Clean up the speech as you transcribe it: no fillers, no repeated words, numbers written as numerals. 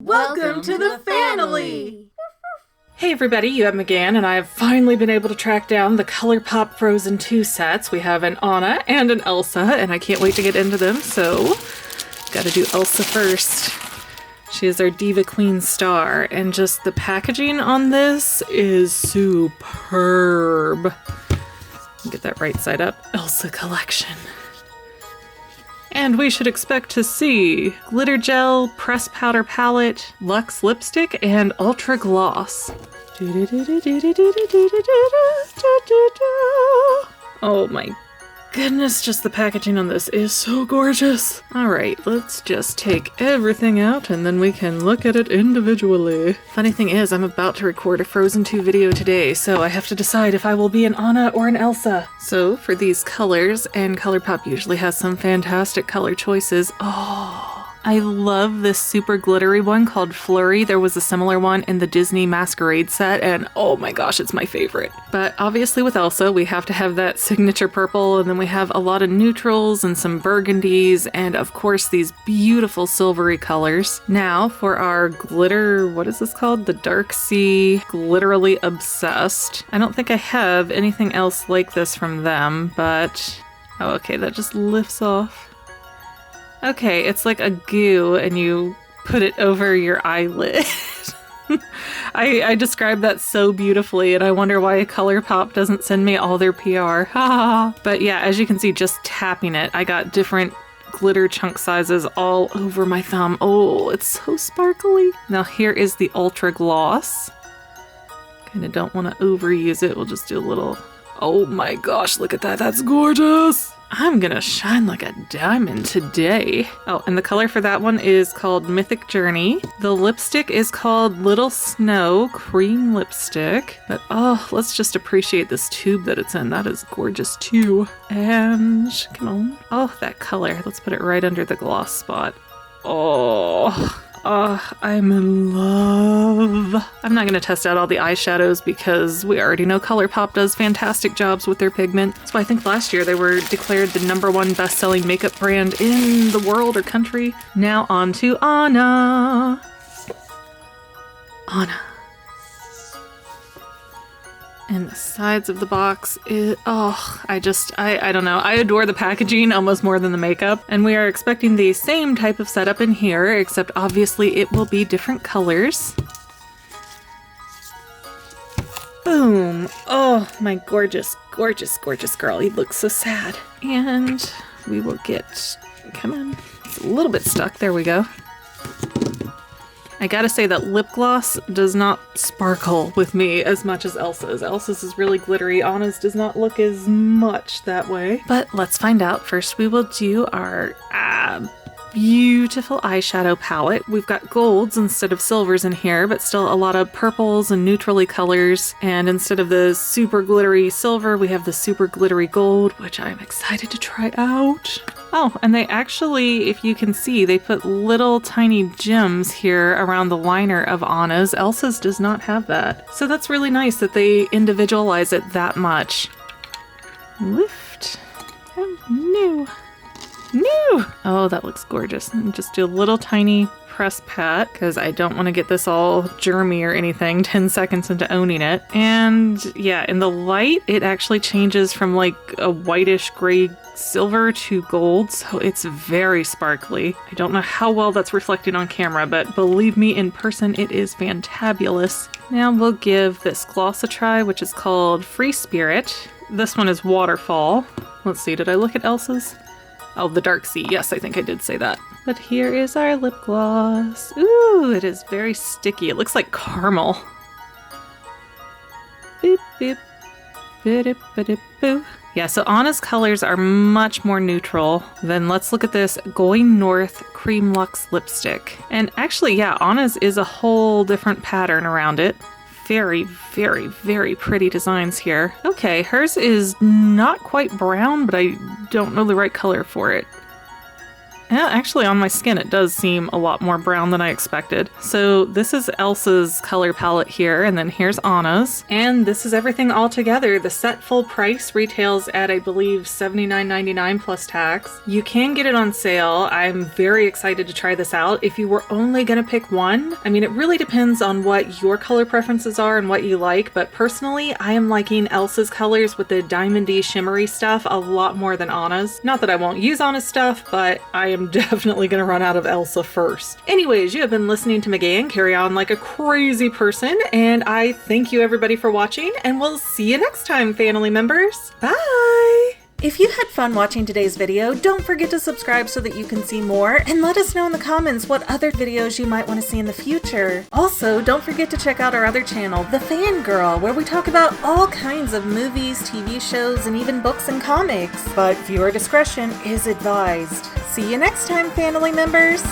Welcome to the family! Hey everybody, you have McGann, and I have finally been able to track down the ColourPop Frozen 2 sets. We have an Anna and an Elsa, and I can't wait to get into them, so gotta do Elsa first. She is our Diva Queen star, and just the packaging on this is superb. Get that right side up. Elsa collection. And we should expect to see glitter gel, pressed powder palette, luxe lipstick, and ultra gloss. Oh my goodness, just the packaging on this is so gorgeous. Alright, let's just take everything out and then we can look at it individually. Funny thing is, I'm about to record a Frozen 2 video today, so I have to decide if I will be an Anna or an Elsa. So for these colors, and ColourPop usually has some fantastic color choices. Oh, I love this super glittery one called Flurry. There was a similar one in the Disney Masquerade set, and oh my gosh, it's my favorite. But obviously with Elsa, we have to have that signature purple, and then we have a lot of neutrals and some burgundies, and of course these beautiful silvery colors. Now for our glitter, what is this called? The Dark Sea Glitterally Obsessed. I don't think I have anything else like this from them, but oh, okay, that just lifts off. Okay, it's like a goo and you put it over your eyelid. I described that so beautifully, and I wonder why ColourPop doesn't send me all their PR. But yeah, as you can see, just tapping it, I got different glitter chunk sizes all over my thumb. Oh, it's so sparkly. Now here is the Ultra Gloss. Kind of don't want to overuse it. We'll just do a little... Oh my gosh, look at that. That's gorgeous. I'm gonna shine like a diamond today. Oh, and the color for that one is called Mythic Journey. The lipstick is called Little Snow Cream Lipstick. But oh, let's just appreciate this tube that it's in. That is gorgeous too. And come on. Oh, that color. Let's put it right under the gloss spot. Oh, I'm in love. I'm not going to test out all the eyeshadows because we already know ColourPop does fantastic jobs with their pigment. That's why I think last year they were declared the #1 best-selling makeup brand in the world or country. Now on to Anna. Anna. And the sides of the box is, oh, I don't know. I adore the packaging almost more than the makeup. And we are expecting the same type of setup in here, except obviously it will be different colors. Boom. Oh, my gorgeous, gorgeous, gorgeous girl. He looks so sad. And we will get, come on. It's a little bit stuck. There we go. I gotta say that lip gloss does not sparkle with me as much as Elsa's. Elsa's is really glittery. Anna's does not look as much that way. But let's find out. First we will do our beautiful eyeshadow palette. We've got golds instead of silvers in here, but still a lot of purples and neutrally colors. And instead of the super glittery silver, we have the super glittery gold, which I'm excited to try out. Oh, and they actually, if you can see, they put little tiny gems here around the liner of Anna's. Elsa's does not have that. So that's really nice that they individualize it that much. Lift. Oh, new. New! Oh, that looks gorgeous. And just do a little tiny press pat because I don't want to get this all germy or anything 10 seconds into owning it. And yeah, in the light, it actually changes from like a whitish gray silver to gold, so it's very sparkly. I don't know how well that's reflected on camera, but believe me, in person it is fantabulous. Now we'll give this gloss a try, which is called Free Spirit. This one is Waterfall. Let's see, did I look at Elsa's? Oh, the Dark Sea. Yes, I think I did say that. But here is our lip gloss. Ooh, it is very sticky. It looks like caramel. Boop, boop. Boop, boop, boop. Yeah, so Anna's colors are much more neutral. Then let's look at this Going North Cream Luxe Lipstick. And actually, yeah, Anna's is a whole different pattern around it. Very, very, very pretty designs here. Okay, hers is not quite brown, but I don't know the right color for it. Actually, on my skin, it does seem a lot more brown than I expected. So this is Elsa's color palette here, and then here's Anna's. And this is everything all together. The set full price retails at, I believe, $79.99 plus tax. You can get it on sale. I'm very excited to try this out. If you were only gonna pick one, I mean, it really depends on what your color preferences are and what you like, but personally, I am liking Elsa's colors with the diamondy shimmery stuff a lot more than Anna's. Not that I won't use Anna's stuff, but I am definitely gonna run out of Elsa first. Anyways, you have been listening to Megan carry on like a crazy person, and I thank you everybody for watching, and we'll see you next time, family members. Bye! If you had fun watching today's video, don't forget to subscribe so that you can see more, and let us know in the comments what other videos you might want to see in the future. Also, don't forget to check out our other channel, The Fangirl, where we talk about all kinds of movies, TV shows, and even books and comics. But viewer discretion is advised. See you next time, family members!